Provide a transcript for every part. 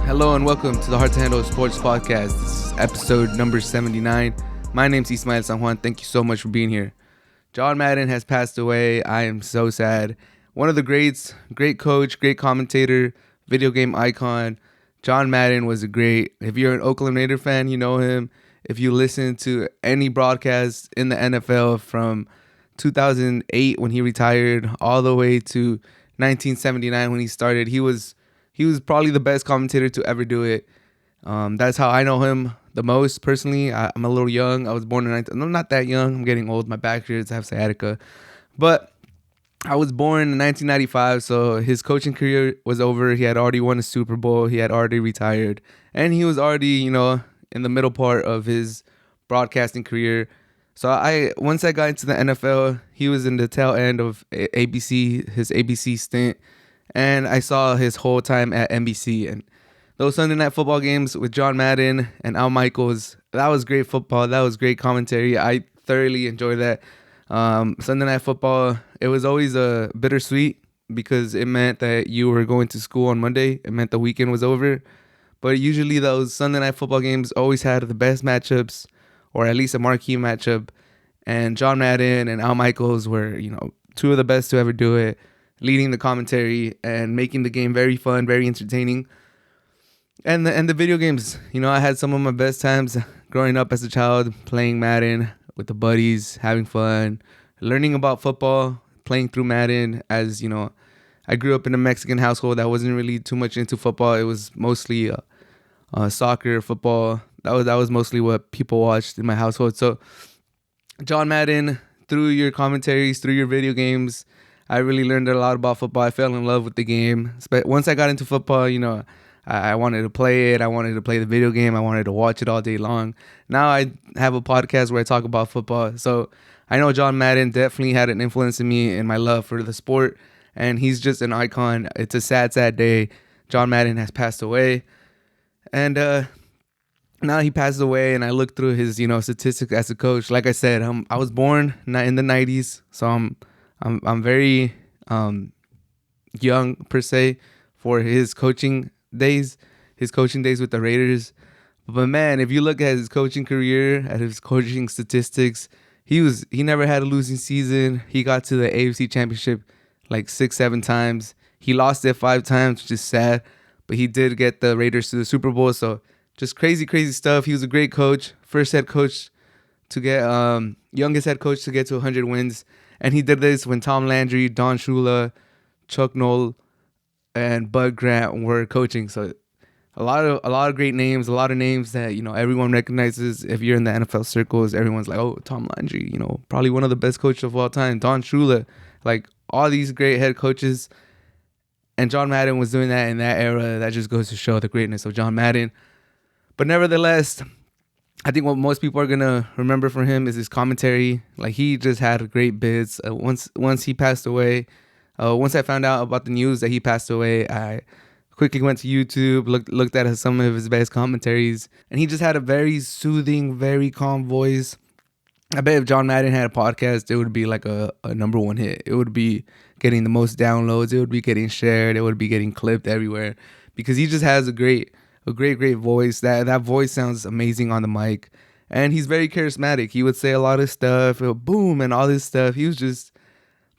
Hello and welcome to the Hard to Handle Sports Podcast. This is episode number 79. My name's Ismael San Juan. Thank you so much for being here. John Madden has passed away. I am so sad. One of the greats, great coach, great commentator, video game icon. John Madden was a great. If you're an Oakland Raider fan, you know him. If you listen to any broadcast in the NFL from 2008 when he retired all the way to 1979 when he started, he was probably the best commentator to ever do it. That's how I know him the most personally. I'm a little young. I was born in I'm not that young. I'm getting old. My back hurts. I have sciatica. But I was born in 1995, so his coaching career was over. He had already won a Super Bowl. He had already retired. And he was already, in the middle part of his broadcasting career. So once I got into the NFL, he was in the tail end of his ABC stint. And I saw his whole time at NBC. And those Sunday Night Football games with John Madden and Al Michaels, that was great football. That was great commentary. I thoroughly enjoyed that. Sunday Night Football, it was always bittersweet because it meant that you were going to school on Monday. It meant the weekend was over. But usually those Sunday Night Football games always had the best matchups, or at least a marquee matchup. And John Madden and Al Michaels were, two of the best to ever do it, leading the commentary and making the game very fun, very entertaining. And the video games, I had some of my best times growing up as a child, playing Madden with the buddies, having fun, learning about football, playing through Madden. As I grew up in a Mexican household that wasn't really too much into football. It was mostly soccer, football. That was mostly what people watched in my household. So John Madden, through your commentaries, through your video games, I really learned a lot about football. I fell in love with the game. But once I got into football, I wanted to play it. I wanted to play the video game. I wanted to watch it all day long. Now I have a podcast where I talk about football. So I know John Madden definitely had an influence in me and my love for the sport. And he's just an icon. It's a sad, sad day. John Madden has passed away. And now he passed away, and I looked through his, statistics as a coach. Like I said, I was born in the 90s, so I'm very young per se for his coaching days with the Raiders. But man, if you look at his coaching career, at his coaching statistics, he never had a losing season. He got to the AFC Championship like 6-7 times. He lost it 5 times, which is sad, but he did get the Raiders to the Super Bowl. So just crazy stuff. He was a great coach, first head coach to get youngest head coach to get to 100 wins. And he did this when Tom Landry, Don Shula, Chuck Noll, and Bud Grant were coaching. So a lot of great names, a lot of names that everyone recognizes. If you're in the NFL circles, everyone's like, oh, Tom Landry, probably one of the best coaches of all time. Don Shula, like all these great head coaches. And John Madden was doing that in that era. That just goes to show the greatness of John Madden. But nevertheless, I think what most people are going to remember from him is his commentary. Like, he just had great bits. Once he passed away, once I found out about the news that he passed away, I quickly went to YouTube, looked at some of his best commentaries, and he just had a very soothing, very calm voice. I bet if John Madden had a podcast, it would be like a number one hit. It would be getting the most downloads. It would be getting shared. It would be getting clipped everywhere because he just has a great voice. That voice sounds amazing on the mic, and he's very charismatic. He would say a lot of stuff, boom, and all this stuff. He was just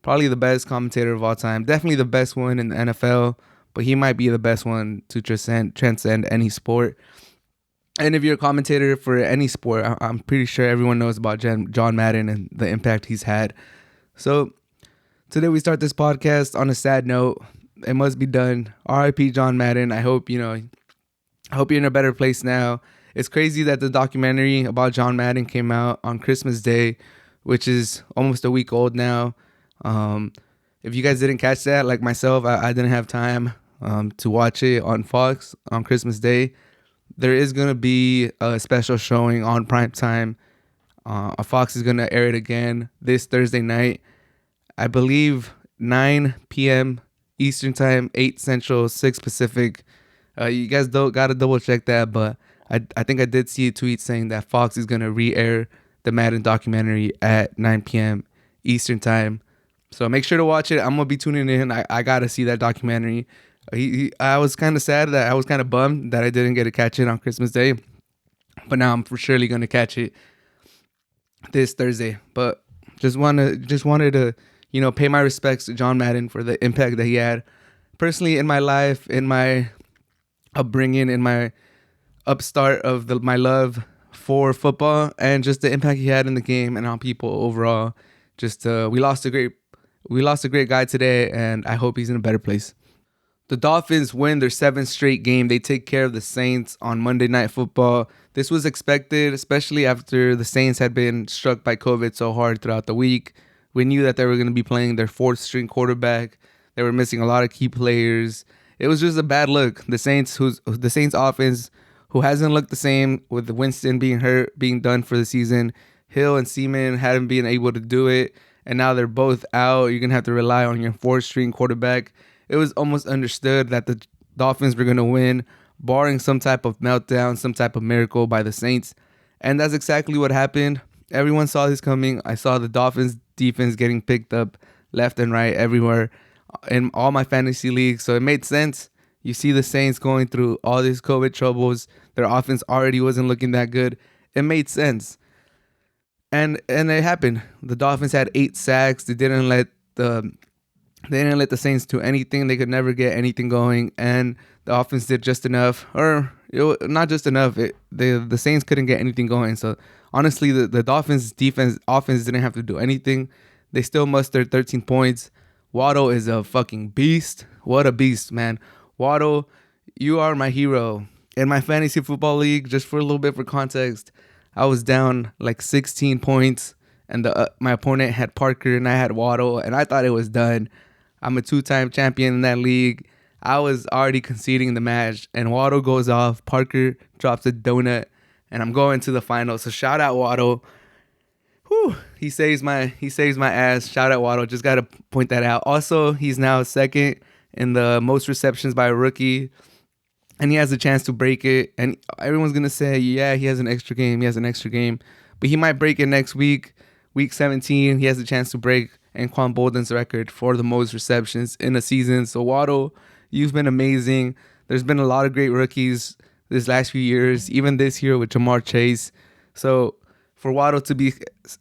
probably the best commentator of all time. Definitely the best one in the NFL, but he might be the best one to transcend any sport. And if you're a commentator for any sport, I'm pretty sure everyone knows about John Madden and the impact he's had. So today we start this podcast on a sad note. It must be done. R.I.P. John Madden. I hope you're in a better place now. It's crazy that the documentary about John Madden came out on Christmas Day, which is almost a week old now. If you guys didn't catch that, like myself, I didn't have time to watch it on Fox on Christmas Day. There is going to be a special showing on primetime. Fox is going to air it again this Thursday night. I believe 9 p.m. Eastern Time, 8 Central, 6 Pacific. You guys got to double check that, but I think I did see a tweet saying that Fox is going to re-air the Madden documentary at 9 p.m. Eastern Time. So make sure to watch it. I'm going to be tuning in. I got to see that documentary. I was kind of sad that I was kind of bummed that I didn't get to catch it on Christmas Day, but now I'm for surely gonna catch it this Thursday. But just wanted to pay my respects to John Madden for the impact that he had personally in my life, in my upbringing, in my upstart of my love for football, and just the impact he had in the game and on people overall. Just we lost a great guy today, and I hope he's in a better place. The Dolphins win their 7th straight game. They take care of the Saints on Monday Night Football. This was expected, especially after the Saints had been struck by COVID so hard throughout the week. We knew that they were going to be playing their 4th-string quarterback. They were missing a lot of key players. It was just a bad look. The Saints offense, who hasn't looked the same with Winston being hurt, being done for the season. Hill and Seaman hadn't been able to do it, and now they're both out. You're going to have to rely on your 4th-string quarterback. It was almost understood that the Dolphins were going to win, barring some type of meltdown, some type of miracle by the Saints. And that's exactly what happened. Everyone saw this coming. I saw the Dolphins defense getting picked up left and right everywhere in all my fantasy leagues. So it made sense. You see the Saints going through all these COVID troubles. Their offense already wasn't looking that good. It made sense. And it happened. The Dolphins had 8 sacks. They didn't let the Saints do anything. They could never get anything going, and the offense did just enough, or not just enough. The Saints couldn't get anything going. So honestly, the Dolphins offense didn't have to do anything. They still mustered 13 points. Waddle is a fucking beast. What a beast, man. Waddle, you are my hero. In my fantasy football league, just for a little bit for context, I was down like 16 points, and my opponent had Parker and I had Waddle, and I thought it was done. I'm a 2-time champion in that league. I was already conceding the match, and Waddle goes off. Parker drops a donut, and I'm going to the final. So shout out Waddle. Whew, he saves my ass. Shout out Waddle. Just gotta point that out. Also, he's now 2nd in the most receptions by a rookie, and he has a chance to break it. And everyone's gonna say, yeah, he has an extra game. But he might break it next week, week 17. He has a chance to break Anquan Bolden's record for the most receptions in a season. So Waddle, you've been amazing. There's been a lot of great rookies this last few years, even this year with Jamar Chase. So for Waddle to be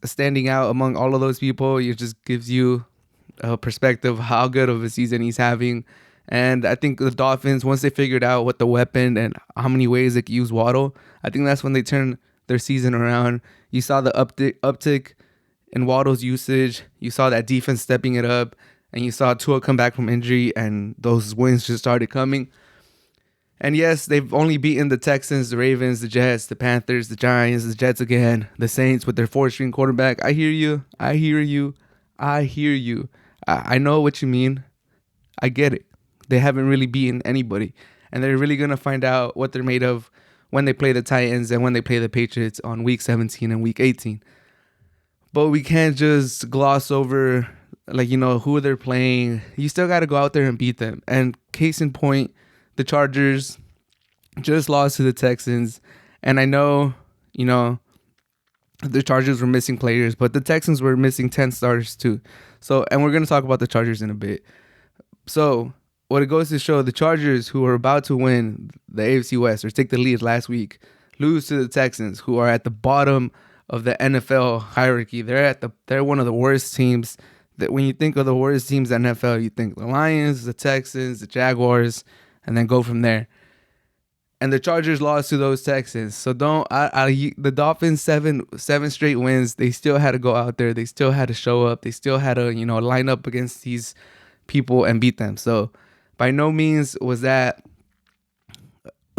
standing out among all of those people, it just gives you a perspective of how good of a season he's having. And I think the Dolphins, once they figured out what the weapon and how many ways they could use Waddle, I think that's when they turned their season around. You saw the uptick in Waddle's usage. You saw that defense stepping it up, and you saw Tua come back from injury, and those wins just started coming. And yes, they've only beaten the Texans, the Ravens, the Jets, the Panthers, the Giants, the Jets again, the Saints with their 4th-string quarterback. I hear you. I know what you mean. I get it. They haven't really beaten anybody, and they're really going to find out what they're made of when they play the Titans and when they play the Patriots on week 17 and week 18. But we can't just gloss over, who they're playing. You still got to go out there and beat them. And case in point, the Chargers just lost to the Texans. And I know, the Chargers were missing players, but the Texans were missing 10 starters too. So, and we're going to talk about the Chargers in a bit. So, what it goes to show, the Chargers, who are about to win the AFC West or take the lead last week, lose to the Texans, who are at the bottom of the NFL hierarchy. They're one of the worst teams. That when you think of the worst teams in the NFL, you think the Lions, the Texans, the Jaguars, and then go from there. And the Chargers lost to those Texans. So the Dolphins, seven straight wins. They still had to go out there. They still had to show up. They still had to, line up against these people and beat them. So by no means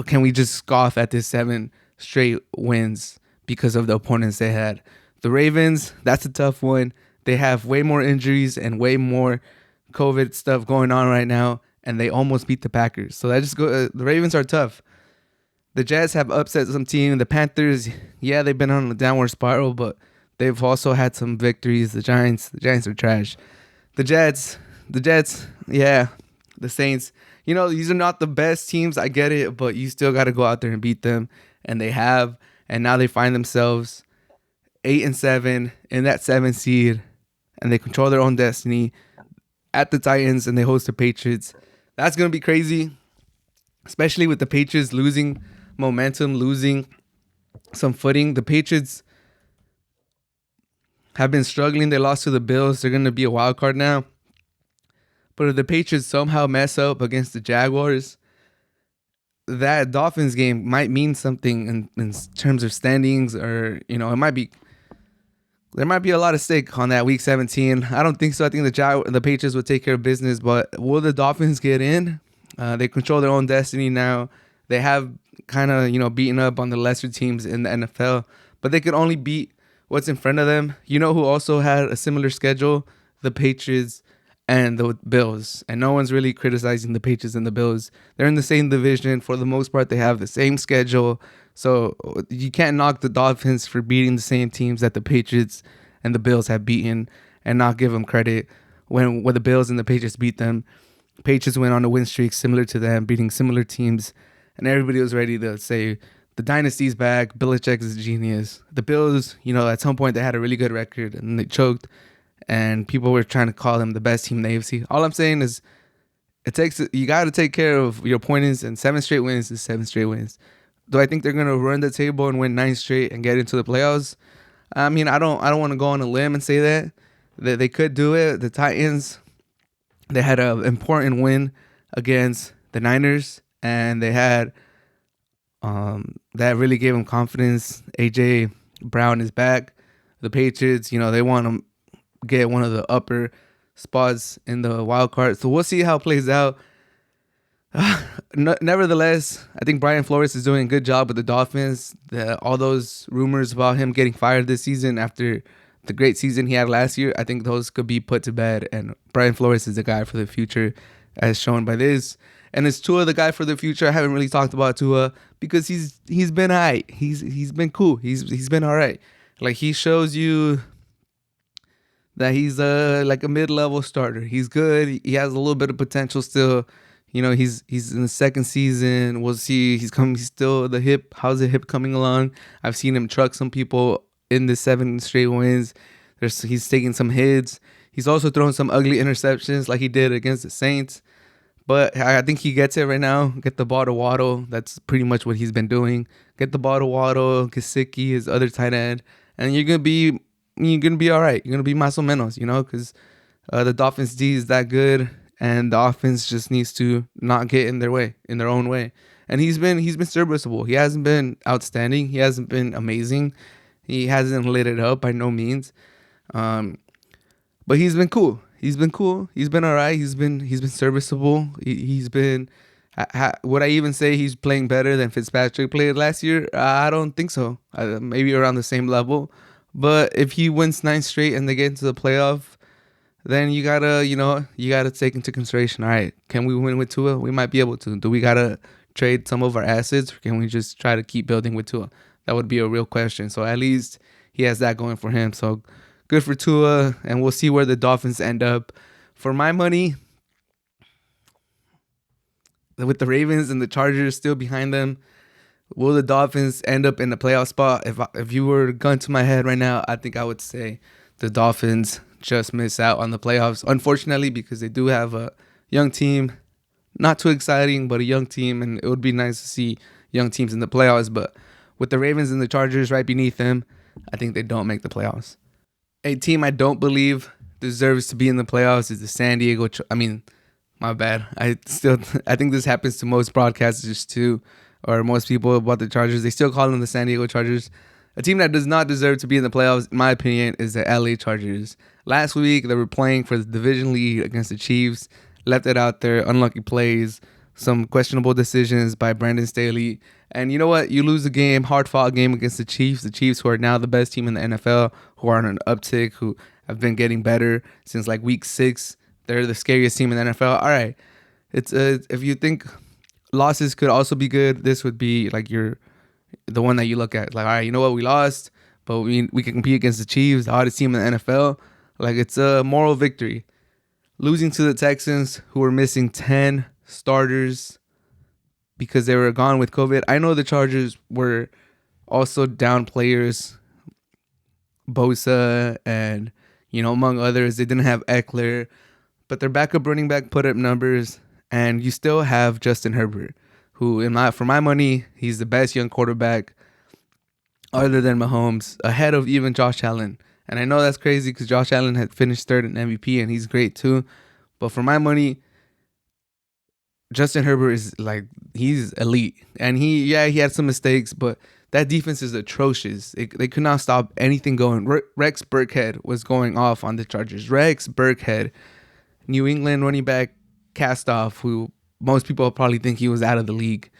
can we just scoff at this 7 straight wins because of the opponents they had. The Ravens, that's a tough one. They have way more injuries and way more COVID stuff going on right now, and they almost beat the Packers. So the Ravens are tough. The Jets have upset some team. The Panthers, yeah, they've been on a downward spiral, but they've also had some victories. The Giants are trash. The Jets, yeah. The Saints, these are not the best teams. I get it, but you still got to go out there and beat them, and they have. And now they find themselves 8-7 in that 7th seed, and they control their own destiny at the Titans, and they host the Patriots. That's going to be crazy, especially with the Patriots losing momentum, losing some footing. The Patriots have been struggling. They lost to the Bills. They're going to be a wild card now. But if the Patriots somehow mess up against the Jaguars, that Dolphins game might mean something in terms of standings, or it might be. There might be a lot of stake on that week 17. I don't think so. I think the Patriots will take care of business, but will the Dolphins get in? They control their own destiny now. They have kind of beaten up on the lesser teams in the NFL, but they could only beat what's in front of them. You know who also had a similar schedule? The Patriots and the Bills. And no one's really criticizing the Patriots and the Bills. They're in the same division. For the most part, they have the same schedule. So you can't knock the Dolphins for beating the same teams that the Patriots and the Bills have beaten and not give them credit. When the Bills and the Patriots beat them, Patriots went on a win streak similar to them, beating similar teams. And everybody was ready to say, the dynasty's back. Belichick is a genius. The Bills, at some point they had a really good record and they choked. And people were trying to call them the best team in the AFC. All I'm saying is, you got to take care of your opponents, and 7 straight wins is 7 straight wins. Do I think they're gonna run the table and win 9 straight and get into the playoffs? I mean, I don't want to go on a limb and say that they could do it. The Titans, they had an important win against the Niners, and they had that really gave them confidence. AJ Brown is back. The Patriots, they want to get one of the upper spots in the wild card. So we'll see how it plays out. Nevertheless, I think Brian Flores is doing a good job with the Dolphins. All those rumors about him getting fired this season after the great season he had last year, I think those could be put to bed. And Brian Flores is the guy for the future, as shown by this. And is Tua the guy for the future? I haven't really talked about Tua because he's been alright. He's been cool. He's been alright. Like, he shows you that he's like a mid-level starter. He's good. He has a little bit of potential still. He's in the second season. We'll see. He's still the hip. How's the hip coming along? I've seen him truck some people in the 7 straight wins. He's taking some hits. He's also throwing some ugly interceptions like he did against the Saints. But I think he gets it right now. Get the ball to Waddle. That's pretty much what he's been doing. Get the ball to Waddle, Gesicki, his other tight end, and you're gonna be all right. You're gonna be más o menos, because the Dolphins D is that good, and the offense just needs to not get in their own way. And he's been serviceable. He hasn't been outstanding. He hasn't been amazing. He hasn't lit it up by no means. But he's been cool. He's been all right. He's been serviceable. He's been. Would I even say he's playing better than Fitzpatrick played last year? I don't think so. Maybe around the same level. But if he wins 9 straight and they get into the playoff, then you gotta take into consideration, all right, can we win with Tua? We might be able to. Do we gotta trade some of our assets, or can we just try to keep building with Tua? That would be a real question. So at least he has that going for him. So good for Tua, and we'll see where the Dolphins end up. For my money, with the Ravens and the Chargers still behind them, will the Dolphins end up in the playoff spot? If you were gun to my head right now, I think I would say the Dolphins just miss out on the playoffs, unfortunately, because they do have a young team. Not too exciting, but a young team, and it would be nice to see young teams in the playoffs. But with the Ravens and the Chargers right beneath them, I think they don't make the playoffs. A team I don't believe deserves to be in the playoffs is the San Diego. My bad. I think this happens to most broadcasters too, or most people about the Chargers. They still call them the San Diego Chargers. A team that does not deserve to be in the playoffs, in my opinion, is the LA Chargers. Last week, they were playing for the division lead against the Chiefs. Left it out there. Unlucky plays. Some questionable decisions by Brandon Staley. And you know what? You lose a game, hard-fought game against the Chiefs. The Chiefs, who are now the best team in the NFL, who are on an uptick, who have been getting better since like week 6. They're the scariest team in the NFL. All right. It's if you think losses could also be good, this would be like the one that you look at. Like, all right, you know what? We lost, but we can compete against the Chiefs, the hottest team in the NFL. Like, it's a moral victory. Losing to the Texans, who were missing 10 starters because they were gone with COVID. I know the Chargers were also down players, Bosa and, among others. They didn't have Eckler, but their backup running back put up numbers, and you still have Justin Herbert, who for my money, he's the best young quarterback other than Mahomes, ahead of even Josh Allen. And I know that's crazy because Josh Allen had finished third in MVP and he's great too. But for my money, Justin Herbert is he's elite. And he had some mistakes, but that defense is atrocious. They could not stop anything going. Rex Burkhead was going off on the Chargers. Rex Burkhead, New England running back cast off, who most people probably think he was out of the league.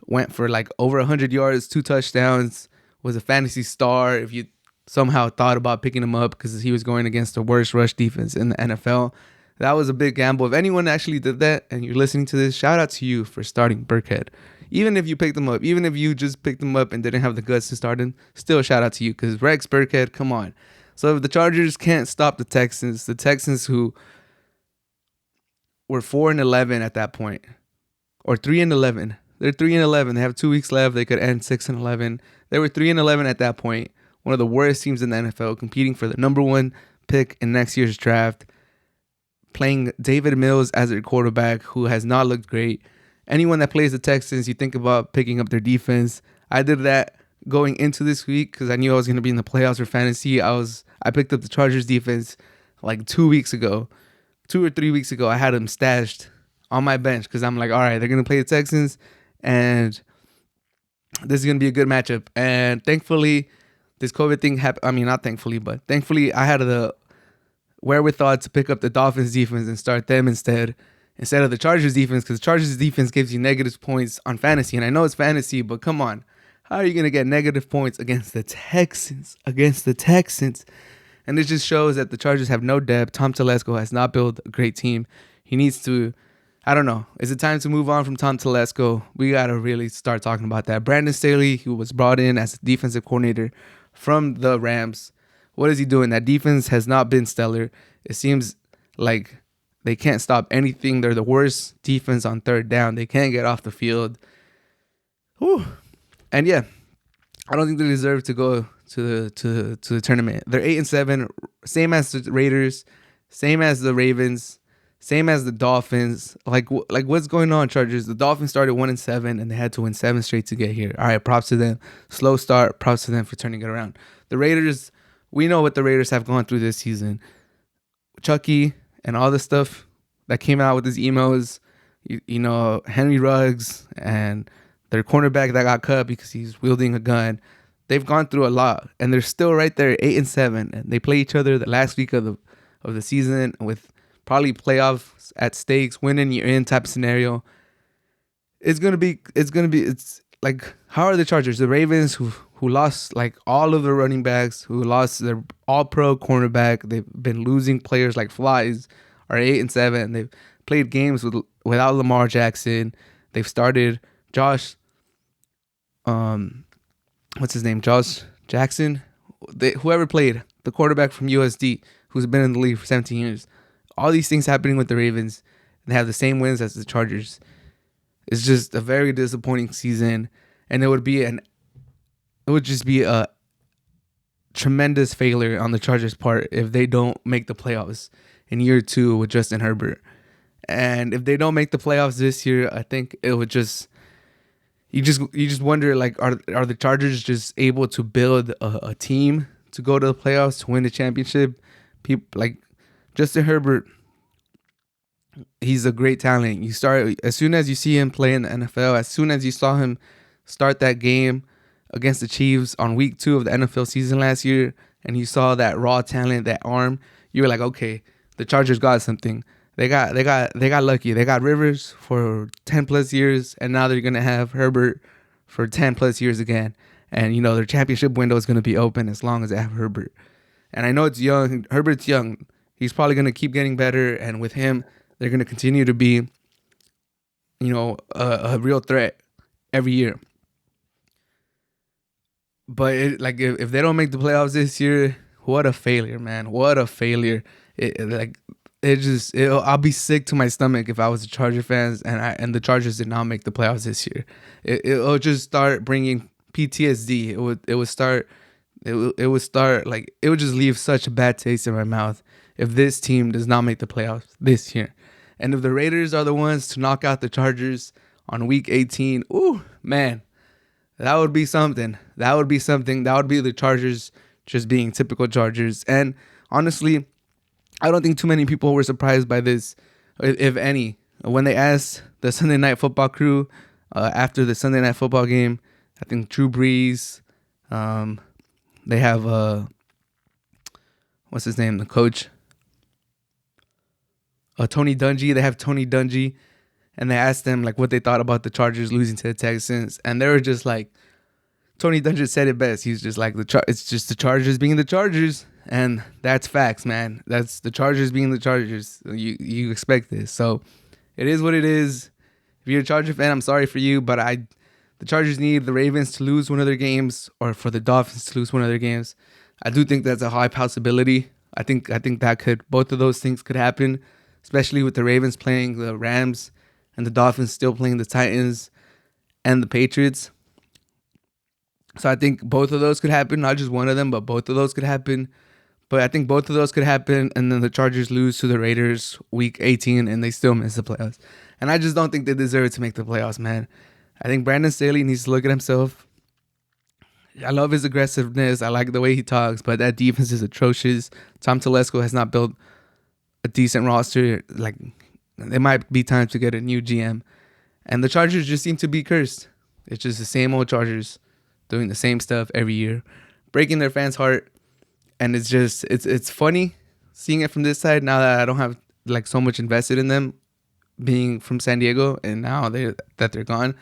Went for over 100 yards, 2 touchdowns, was a fantasy star if you somehow thought about picking him up because he was going against the worst rush defense in the NFL. That was a big gamble. If anyone actually did that and you're listening to this, shout out to you for starting Burkhead. Even if you picked him up, even if you just picked him up and didn't have the guts to start him, still shout out to you because Rex Burkhead, come on. So if the Chargers can't stop the Texans who were 4-11 at that point, or 3-11. They're 3-11. They have 2 weeks left. They could end 6-11. They were 3-11 at that point. One of the worst teams in the NFL, competing for the number 1 pick in next year's draft, playing David Mills as their quarterback, who has not looked great. Anyone that plays the Texans, you think about picking up their defense. I did that going into this week because I knew I was going to be in the playoffs for fantasy. I picked up the Chargers defense 2 weeks ago. 2 or 3 weeks ago, I had them stashed on my bench because I'm like, all right, they're going to play the Texans and this is going to be a good matchup. And thankfully, this COVID thing happened. I mean, not thankfully, but thankfully I had the wherewithal to pick up the Dolphins defense and start them instead of the Chargers defense, because the Chargers defense gives you negative points on fantasy. And I know it's fantasy, but come on. How are you going to get negative points against the Texans? And it just shows that the Chargers have no depth. Tom Telesco has not built a great team. He needs to, I don't know. Is it time to move on from Tom Telesco? We got to really start talking about that. Brandon Staley, who was brought in as a defensive coordinator from the Rams, what is he doing? That defense has not been stellar. It seems like they can't stop anything. They're the worst defense on third down. They can't get off the field. Whew. And yeah, I don't think they deserve to go to the tournament. They're 8-7, same as the Raiders, same as the Ravens, same as the Dolphins. What's going on, Chargers? The Dolphins started 1-7 and they had to win 7 straight to get here. All right, props to them. Slow start. Props to them for turning it around. The Raiders, we know what the Raiders have gone through this season. Chucky and all the stuff that came out with his emos, you know, Henry Ruggs and their cornerback that got cut because he's wielding a gun. They've gone through a lot, and they're still right there, 8-7, and they play each other the last week of the season with probably playoffs at stakes, winning you're in type of scenario. It's like, how are the Chargers? The Ravens who lost all of their running backs, who lost their all-pro cornerback, they've been losing players like flies, are 8-7. They've played games without Lamar Jackson. They've started Josh Jackson. Whoever played, the quarterback from USD, who's been in the league for 17 years. All these things happening with the Ravens. They have the same wins as the Chargers. It's just a very disappointing season, and it would just be a tremendous failure on the Chargers' part if they don't make the playoffs in year 2 with Justin Herbert. And if they don't make the playoffs this year, I think it would just you just wonder, are the Chargers just able to build a team to go to the playoffs to win the championship? People like Justin Herbert, he's a great talent. You start as soon as you see him play in the NFL, as soon as you saw him start that game against the Chiefs on week 2 of the NFL season last year, and you saw that raw talent, that arm, you were like, okay, the Chargers got something. They got lucky. They got Rivers for 10 plus years, and now they're gonna have Herbert for 10 plus years again. And their championship window is gonna be open as long as they have Herbert. And I know it's young. Herbert's young. He's probably gonna keep getting better, and with him, they're gonna continue to be, a real threat every year. But if they don't make the playoffs this year, what a failure, man! What a failure! I'll be sick to my stomach if I was a Charger fans and the Chargers did not make the playoffs this year. It'll just start bringing PTSD. It would just leave such a bad taste in my mouth if this team does not make the playoffs this year. And if the Raiders are the ones to knock out the Chargers on week 18, ooh, man, that would be something. That would be something. That would be the Chargers just being typical Chargers. And honestly, I don't think too many people were surprised by this, if any. When they asked the Sunday Night Football crew after the Sunday Night Football game, I think Drew Brees, they have, what's his name, the coach? Tony Dungy. They have Tony Dungy. And they asked them like what they thought about the Chargers losing to the Texans. And they were just like, Tony Dungy said it best. He's just like, it's just the Chargers being the Chargers. And that's facts, man. That's the Chargers being the Chargers. You expect this. So it is what it is. If you're a Charger fan, I'm sorry for you. But the Chargers need the Ravens to lose one of their games or for the Dolphins to lose one of their games. I do think that's a high possibility. I think that both of those things could happen, especially with the Ravens playing the Rams and the Dolphins still playing the Titans and the Patriots. So I think both of those could happen, not just one of them, but both of those could happen. But I think both of those could happen, and then the Chargers lose to the Raiders week 18, and they still miss the playoffs. And I just don't think they deserve to make the playoffs, man. I think Brandon Staley needs to look at himself. I love his aggressiveness. I like the way he talks, but that defense is atrocious. Tom Telesco has not built a decent roster. Like, there might be time to get a new GM. And the Chargers just seem to be cursed. It's just the same old Chargers doing the same stuff every year, breaking their fans' heart. And it's just, it's funny seeing it from this side now that I don't have like so much invested in them being from San Diego and now they're gone.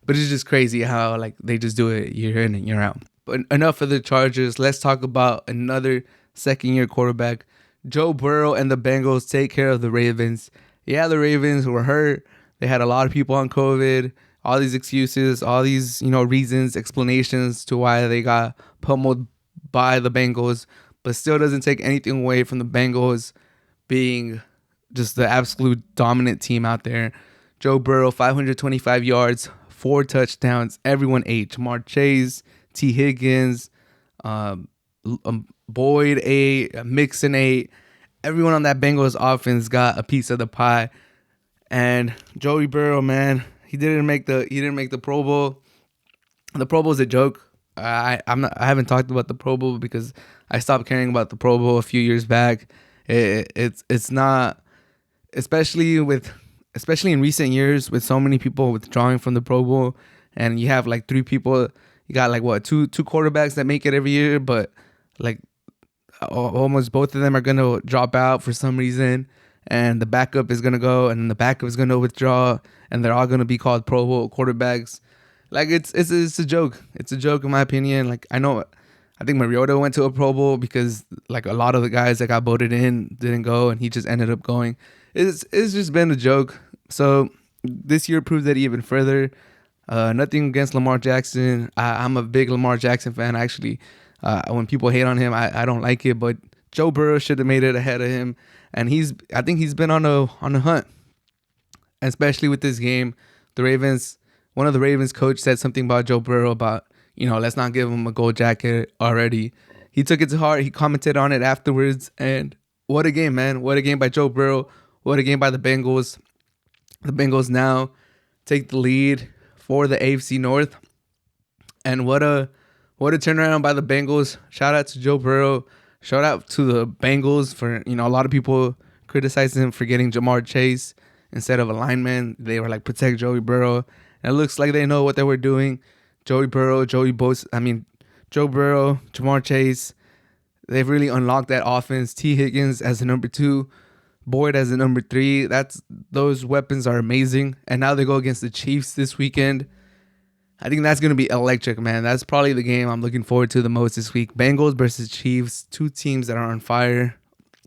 But it's just crazy how like they just do it year in and year out. But enough of the Chargers. Let's talk about another second-year quarterback. Joe Burrow and the Bengals take care of the Ravens. Yeah, the Ravens were hurt. They had a lot of people on COVID. All these excuses, all these, reasons, explanations to why they got pummeled by the Bengals, but still doesn't take anything away from the Bengals being just the absolute dominant team out there. Joe Burrow, 525 yards, 4 touchdowns. Everyone ate. Jamar Chase, T. Higgins, Boyd ate, Mixon ate. Everyone on that Bengals offense got a piece of the pie. And Joey Burrow, man, he didn't make the Pro Bowl. The Pro Bowl is a joke. I haven't talked about the Pro Bowl because I stopped caring about the Pro Bowl a few years back. It's not, especially in recent years with so many people withdrawing from the Pro Bowl, and you have like 3 people. You got like two quarterbacks that make it every year, but like almost both of them are gonna drop out for some reason, and the backup is gonna go, and the backup is gonna withdraw, and they're all gonna be called Pro Bowl quarterbacks. Like it's a joke. It's a joke in my opinion. Like I think Mariota went to a Pro Bowl because like a lot of the guys that got voted in didn't go, and he just ended up going. It's just been a joke. So this year proved that even further. Nothing against Lamar Jackson. I'm a big Lamar Jackson fan. Actually, when people hate on him, I don't like it. But Joe Burrow should have made it ahead of him, and I think he's been on a hunt, especially with this game. One of the Ravens coach said something about Joe Burrow about, let's not give him a gold jacket already. He took it to heart. He commented on it afterwards, and what a game, man! What a game by Joe Burrow. What a game by the Bengals. The Bengals now take the lead for the AFC North. And what a turnaround by the Bengals. Shout out to Joe Burrow. Shout out to the Bengals for, a lot of people criticizing him for getting Jamar Chase instead of a lineman. They were like, protect Joey Burrow. And it looks like they know what they were doing. Joe Burrow, Jamar Chase. They've really unlocked that offense. T. Higgins as the number 2. Boyd as the number 3. Those weapons are amazing. And now they go against the Chiefs this weekend. I think that's going to be electric, man. That's probably the game I'm looking forward to the most this week. Bengals versus Chiefs, 2 teams that are on fire.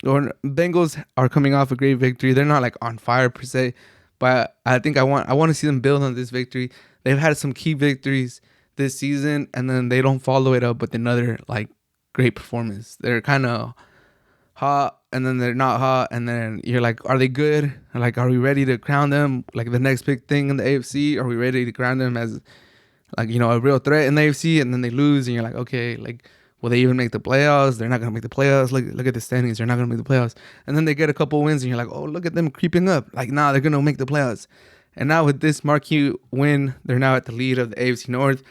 Bengals are coming off a great victory. They're not like on fire per se, but I think I want to see them build on this victory. They've had some key victories this season, and then they don't follow it up with another like great performance. They're kind of hot, and then they're not hot, and then you're like, are they good? Like, are we ready to crown them like the next big thing in the AFC? Are we ready to crown them as like, a real threat in the AFC? And then they lose, and you're like, okay, like Will they even make the playoffs? They're not going to make the playoffs. Look at the standings. They're not going to make the playoffs. And then they get a couple wins and you're like, oh, look at them creeping up. Like, nah, they're going to make the playoffs. And now with this marquee win, they're now at the lead of the AFC North.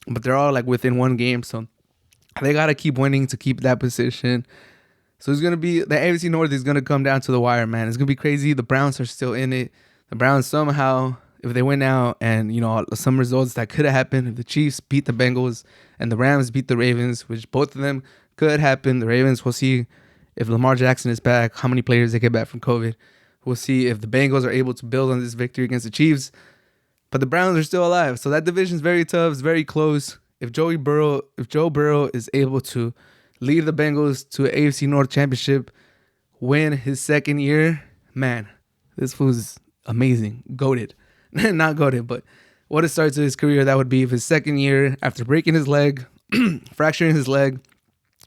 But they're all like within one game. So they got to keep winning to keep that position. So it's going to be, the AFC North is going to come down to the wire, man. It's going to be crazy. The Browns are still in it. The Browns somehow, if they win out and, some results that could have happened, if the Chiefs beat the Bengals and the Rams beat the Ravens, which both of them could happen. The Ravens, we'll see if Lamar Jackson is back, how many players they get back from COVID. We'll see if the Bengals are able to build on this victory against the Chiefs. But the Browns are still alive. So that division is very tough. It's very close. If Joe Burrow is able to lead the Bengals to an AFC North championship, win his second year, man, this fool's amazing. Goated. Not goated, but what a start to his career that would be if his second year, after breaking his leg, fracturing his leg,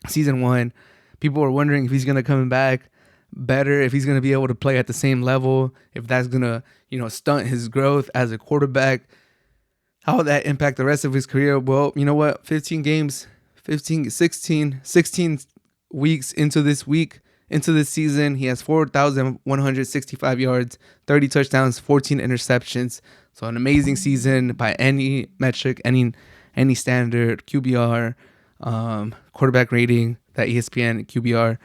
season 1, people were wondering if he's going to come back better, if he's going to be able to play at the same level, if that's going to, stunt his growth as a quarterback. How will that impact the rest of his career? Well, you know what? 16 weeks into this season, he has 4,165 yards, 30 touchdowns, 14 interceptions. So an amazing season by any metric, any standard, QBR, quarterback rating, that ESPN QBR,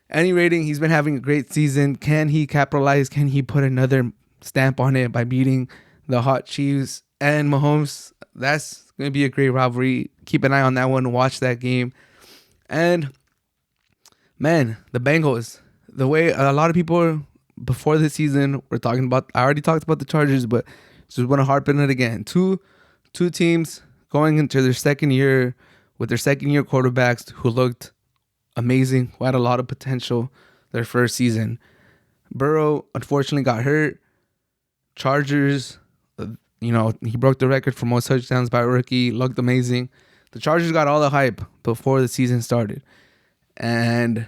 any rating. He's been having a great season. Can he capitalize? Can he put another stamp on it by beating the hot Chiefs and Mahomes? That's going to be a great rivalry. Keep an eye on that one. Watch that game. And man, the Bengals, the way a lot of people before the season were talking about, I already talked about the Chargers, but just want to harp on it again. Two teams going into their second year with their second year quarterbacks who looked amazing, who had a lot of potential their first season. Burrow unfortunately got hurt. Chargers, he broke the record for most touchdowns by a rookie, looked amazing. The Chargers got all the hype before the season started. And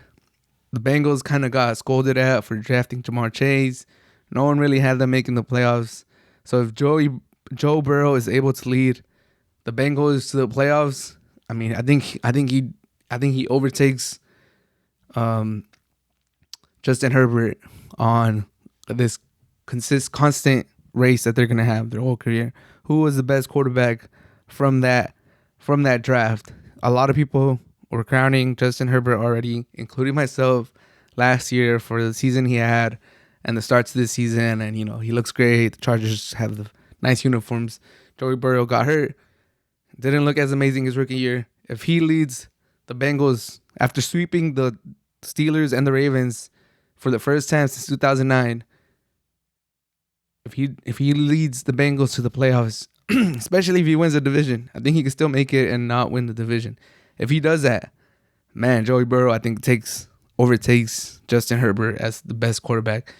the Bengals kind of got scolded at for drafting Jamar Chase. No one really had them making the playoffs. So if Joe Burrow is able to lead the Bengals to the playoffs, I mean, I think he overtakes Justin Herbert on this constant race that they're gonna have their whole career. Who was the best quarterback from that draft? A lot of people were crowning Justin Herbert already, including myself, last year for the season he had and the starts of this season. And he looks great. The Chargers have the nice uniforms. Joey Burrow got hurt, didn't look as amazing as rookie year. If he leads the Bengals after sweeping the Steelers and the Ravens for the first time since 2009, if he leads the Bengals to the playoffs, especially if he wins the division, I think he can still make it and not win the division. If he does that, man, Joey Burrow, I think overtakes Justin Herbert as the best quarterback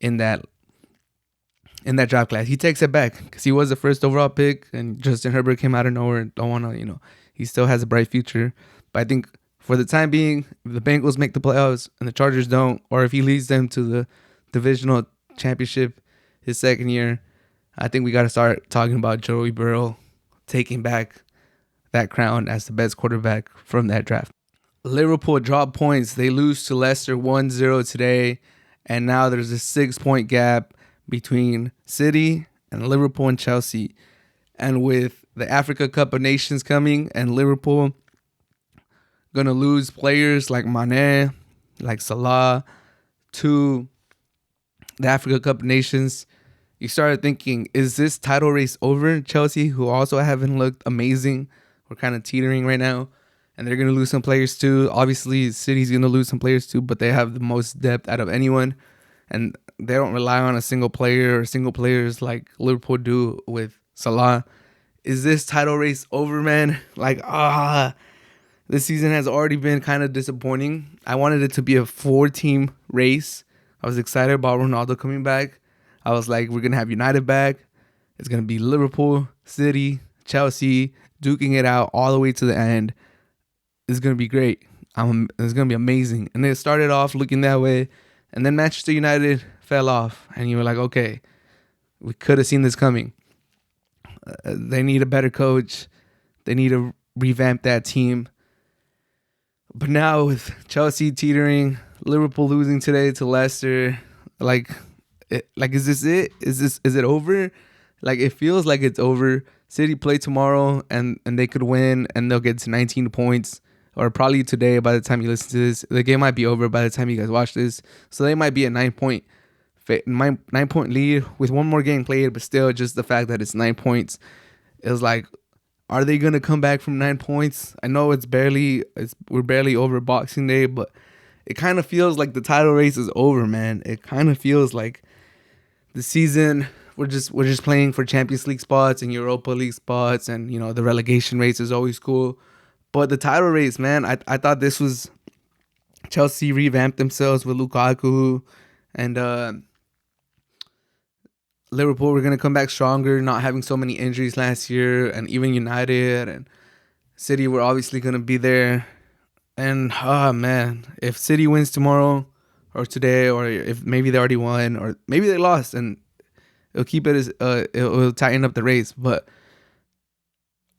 in that draft class. He takes it back because he was the first overall pick, and Justin Herbert came out of nowhere. Don't want to, he still has a bright future. But I think for the time being, if the Bengals make the playoffs and the Chargers don't, or if he leads them to the divisional championship his second year, I think we got to start talking about Joey Burrow taking back that crown as the best quarterback from that draft. Liverpool dropped points. They lose to Leicester 1-0 today. And now there's a 6-point gap between City and Liverpool and Chelsea. And with the Africa Cup of Nations coming and Liverpool going to lose players like Mane, like Salah to the Africa Cup of Nations, you started thinking, is this title race over? Chelsea, who also haven't looked amazing, we're kind of teetering right now. And they're going to lose some players too. Obviously, City's going to lose some players too, but they have the most depth out of anyone. And they don't rely on a single player or single players like Liverpool do with Salah. Is this title race over, man? This season has already been kind of disappointing. I wanted it to be a 4-team race. I was excited about Ronaldo coming back. I was like, we're going to have United back. It's going to be Liverpool, City, Chelsea, duking it out all the way to the end. It's going to be great. It's going to be amazing. And it started off looking that way. And then Manchester United fell off. And you were like, okay, we could have seen this coming. They need a better coach. They need to revamp that team. But now with Chelsea teetering, Liverpool losing today to Leicester, is this it? Is it over? Like, it feels like it's over. City play tomorrow and they could win and they'll get to 19 points, or probably today by the time you listen to this. The game might be over by the time you guys watch this. So they might be a 9-point lead with one more game played, but still just the fact that it's 9 points is like, are they going to come back from 9 points? I know we're barely over Boxing Day, but it kind of feels like the title race is over, man. It kind of feels like the season, we're just playing for Champions League spots and Europa League spots, and the relegation race is always cool. But the title race, man, I thought this was Chelsea revamped themselves with Lukaku, and Liverpool were going to come back stronger, not having so many injuries last year, and even United and City were obviously going to be there. And, man, if City wins tomorrow or today, or if maybe they already won, or maybe they lost, and it'll keep it as, it'll tighten up the race. But,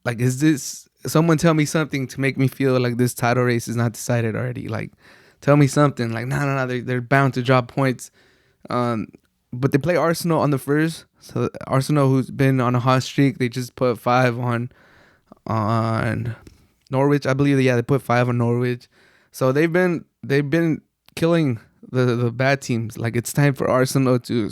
like, is this, someone tell me something to make me feel like this title race is not decided already. Like, tell me something. Like, no, they're bound to drop points. But they play Arsenal on the first. So Arsenal, who's been on a hot streak, they just put 5 on Norwich. I believe they put 5 on Norwich. So they've been killing the bad teams. Like, it's time for Arsenal to,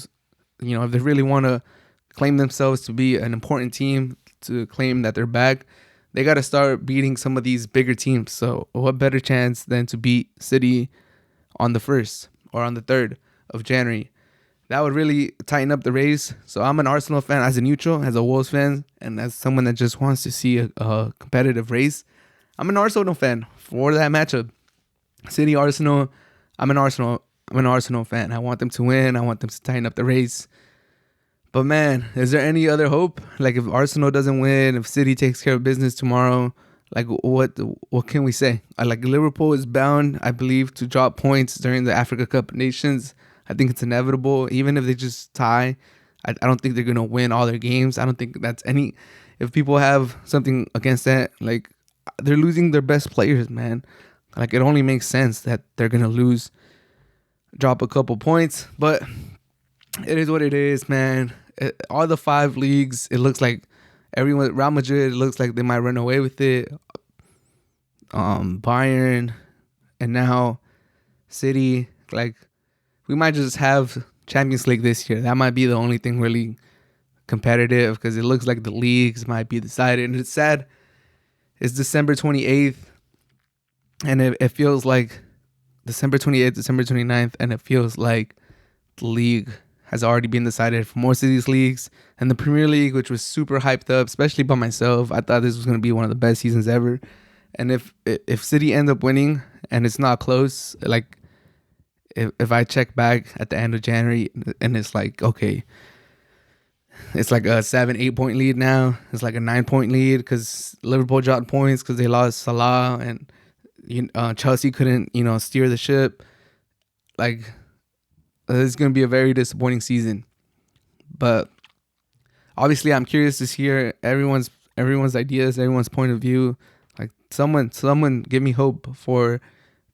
if they really want to claim themselves to be an important team, to claim that they're back, they got to start beating some of these bigger teams. So what better chance than to beat City on the 1st or on the 3rd of January? That would really tighten up the race. So I'm an Arsenal fan as a neutral, as a Wolves fan, and as someone that just wants to see a competitive race. I'm an Arsenal fan for that matchup. City, Arsenal. I'm an Arsenal fan. I want them to win. I want them to tighten up the race. But man, is there any other hope? Like, if Arsenal doesn't win, if City takes care of business tomorrow, like, what can we say? Like, Liverpool is bound, I believe, to drop points during the Africa Cup of Nations. I think it's inevitable. Even if they just tie, I don't think they're going to win all their games. I don't think that's any... If people have something against that, like, they're losing their best players, man. Like, it only makes sense that they're going to drop a couple points. But it is what it is, man. All the 5 leagues, it looks like everyone... Real Madrid, it looks like they might run away with it. Bayern, and now City, like... We might just have Champions League this year. That might be the only thing really competitive, because it looks like the leagues might be decided. And it's sad. It's December 28th, and it feels like December 28th, December 29th, and it feels like the league has already been decided for most of these leagues. And the Premier League, which was super hyped up, especially by myself, I thought this was going to be one of the best seasons ever. And if City end up winning and it's not close, like, if I check back at the end of January and it's like, okay, it's like a 7-8 point lead now. It's like a 9 point lead because Liverpool dropped points because they lost Salah, and Chelsea couldn't, steer the ship. Like, it's going to be a very disappointing season. But obviously, I'm curious to hear everyone's ideas, everyone's point of view. Like, someone give me hope for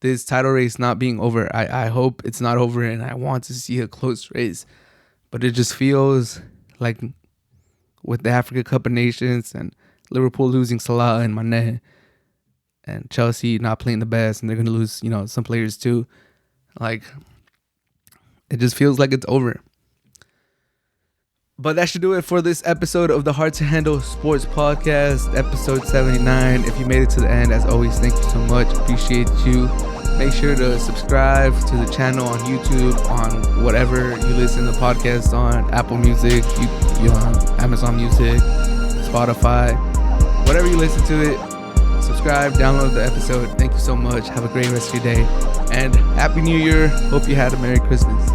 this title race not being over. I hope it's not over, and I want to see a close race. But it just feels like, with the Africa Cup of Nations and Liverpool losing Salah and Mane, and Chelsea not playing the best, and they're going to lose, some players too. Like, it just feels like it's over. But that should do it for this episode of the Hard to Handle Sports Podcast, episode 79. If you made it to the end, as always, thank you so much. Appreciate you. Make sure to subscribe to the channel on YouTube, on whatever you listen to podcasts on, Apple Music, Amazon Music, Spotify, whatever you listen to it. Subscribe, download the episode. Thank you so much. Have a great rest of your day. And Happy New Year. Hope you had a Merry Christmas.